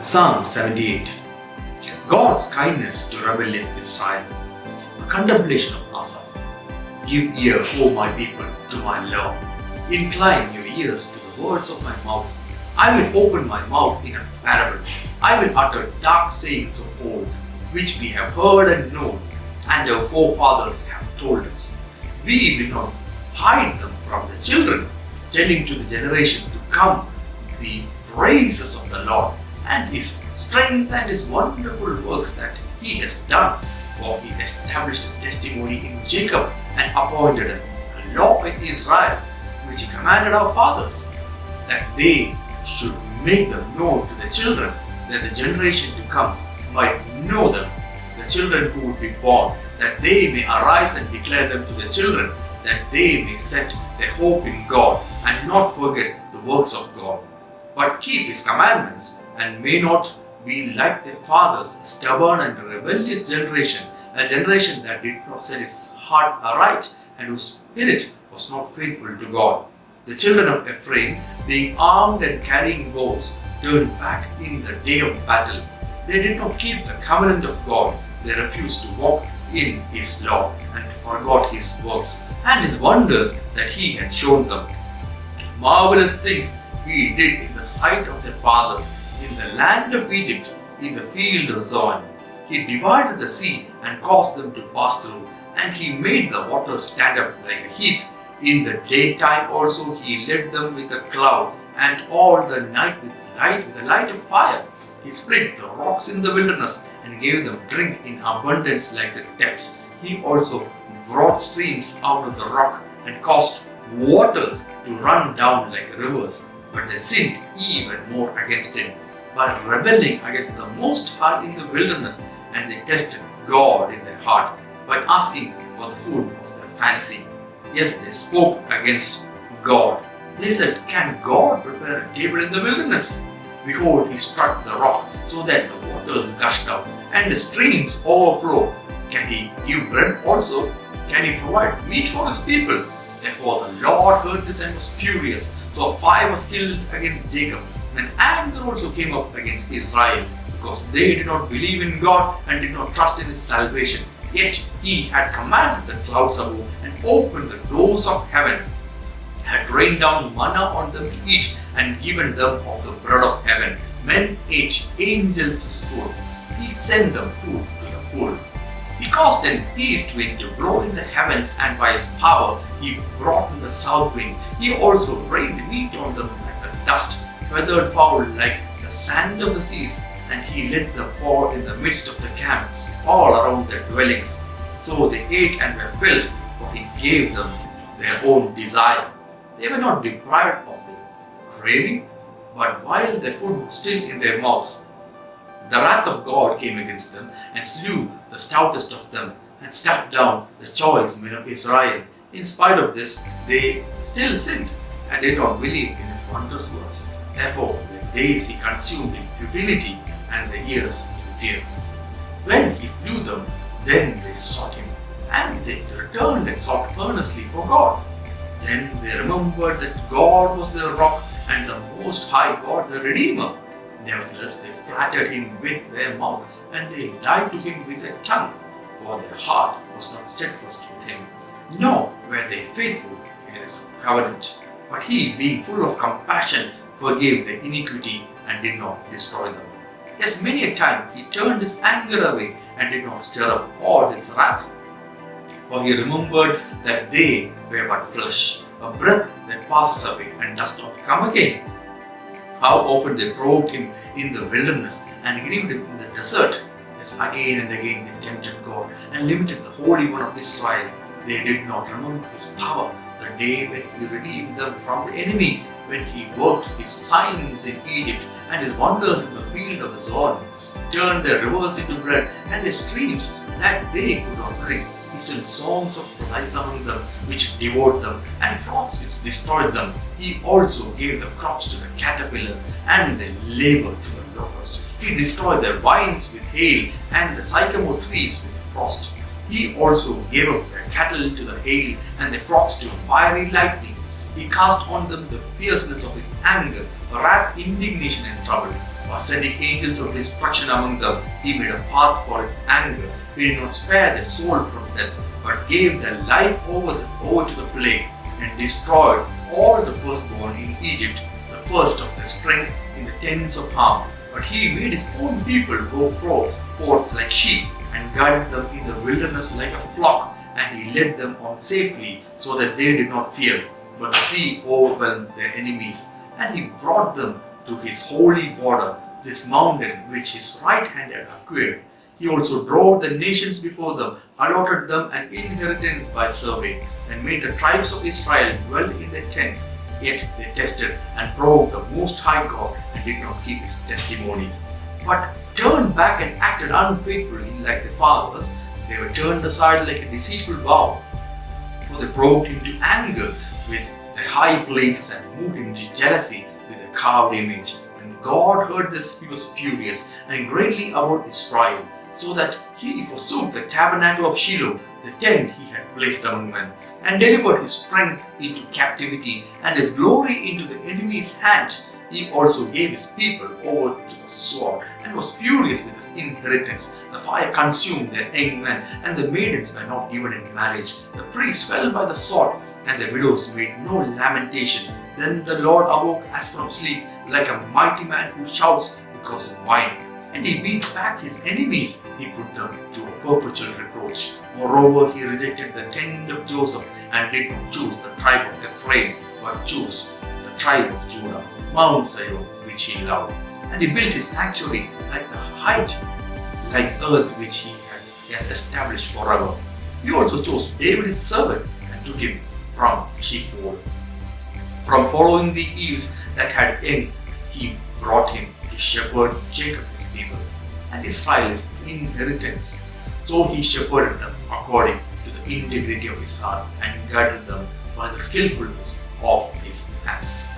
Psalm 78. God's kindness to rebellious Israel. A contemplation of Asaph. Give ear, O my people, to my law. Incline your ears to the words of my mouth. I will open my mouth in a parable. I will utter dark sayings of old, which we have heard and known, and our forefathers have told us. We will not hide them from the children, telling to the generation to come the praises of the Lord, and His strength and His wonderful works that He has done. For He established a testimony in Jacob and appointed a law in Israel, which He commanded our fathers, that they should make them known to the children, that the generation to come might know them, the children who would be born, that they may arise and declare them to the children, that they may set their hope in God and not forget the works of God, but keep His commandments, and may not be like their fathers, a stubborn and rebellious generation, a generation that did not set its heart aright, and whose spirit was not faithful to God. The children of Ephraim, being armed and carrying bows, turned back in the day of battle. They did not keep the covenant of God. They refused to walk in His law and forgot His works and His wonders that He had shown them. Marvelous things He did in the sight of their fathers, in the land of Egypt, in the field of Zoan. He divided the sea and caused them to pass through, and He made the waters stand up like a heap. In the daytime also He led them with a cloud, and all the night with the light of fire. He split the rocks in the wilderness and gave them drink in abundance like the depths. He also brought streams out of the rock and caused waters to run down like rivers. But they sinned even more against Him by rebelling against the Most High in the wilderness, and they tested God in their heart by asking for the food of their fancy. Yes, they spoke against God. They said, "Can God prepare a table in the wilderness? Behold, He struck the rock so that the waters gushed out and the streams overflow. Can He give bread also? Can He provide meat for His people?" Therefore the Lord heard this and was furious. So fire was kindled against Jacob, and anger also came up against Israel, because they did not believe in God and did not trust in His salvation. Yet He had commanded the clouds above and opened the doors of heaven, had rained down manna on them to eat, and given them of the bread of heaven. Men ate angels' food. He sent them food to the full. He caused an east wind to blow in the heavens, and by His power He brought in the south wind. He also rained meat on them like the dust, feathered fowl like the sand of the seas, and He let them fall in the midst of the camp, all around their dwellings. So they ate and were filled, for He gave them their own desire. They were not deprived of their craving, but while their food was still in their mouths, the wrath of God came against them and slew the stoutest of them and struck down the choice men of Israel. In spite of this, they still sinned and did not believe in His wondrous works. Therefore, the days He consumed in futility and the years in fear. When He slew them, then they sought Him, and they returned and sought earnestly for God. Then they remembered that God was their rock and the Most High God the Redeemer. Nevertheless, they flattered Him with their mouth, and they lied to Him with their tongue, for their heart was not steadfast with Him, nor were they faithful in His covenant. But He, being full of compassion, forgave their iniquity and did not destroy them. Yes, many a time He turned His anger away and did not stir up all His wrath. For He remembered that they were but flesh, a breath that passes away and does not come again. How often they provoked Him in the wilderness and grieved Him in the desert. Yes, again and again they tempted God and limited the Holy One of Israel. They did not remember His power, the day when He redeemed them from the enemy, when He worked His signs in Egypt and His wonders in the field of Zoan, turned their rivers into blood and their streams that they could not drink. He sent songs of flies among them, which devoured them, and frogs which destroyed them. He also gave the crops to the caterpillar, and their labor to the locust. He destroyed their vines with hail, and the sycamore trees with frost. He also gave up their cattle to the hail, and their flocks to fiery lightning. He cast on them the fierceness of His anger, wrath, indignation, and trouble. was sending angels of destruction among them. He made a path for his anger. He did not spare their soul from death, but gave their life over to the plague, and destroyed all the firstborn in Egypt, the first of their strength in the tents of harm. But he made his own people go forth like sheep, and guided them in the wilderness like a flock, and he led them on safely, so that they did not fear. But the sea overwhelmed their enemies, and he brought them to his holy border, this mountain which his right hand had acquired. He also drove the nations before them, allotted them an inheritance by survey, and made the tribes of Israel dwell in their tents. Yet they tested and provoked the Most High God, and did not keep his testimonies, but turned back and acted unfaithfully like their fathers. They were turned aside like a deceitful bow, for they provoked him to anger with the high places, and moved him to jealousy with a carved image. When God heard this, he was furious, and greatly abhorred Israel, so that he forsook the tabernacle of Shiloh, the tent he had placed among men, and delivered his strength into captivity, and his glory into the enemy's hand. He also gave his people over to the sword, and was furious with his inheritance. The fire consumed their young men, and the maidens were not given in marriage. The priests fell by the sword, and the widows made no lamentation. Then the Lord awoke as from sleep, like a mighty man who shouts because of wine. And he beat back his enemies. He put them to a perpetual reproach. Moreover, he rejected the tent of Joseph, and did not choose the tribe of Ephraim, but chose the tribe of Judah, Mount Zion, which he loved. And he built his sanctuary like the height, like earth which he has established forever. He also chose David his servant, and took him from the sheepfold. From following the eves that had young, he brought him to shepherd Jacob his people, and Israel his inheritance. So he shepherded them according to the integrity of his heart, and guided them by the skillfulness of his hands.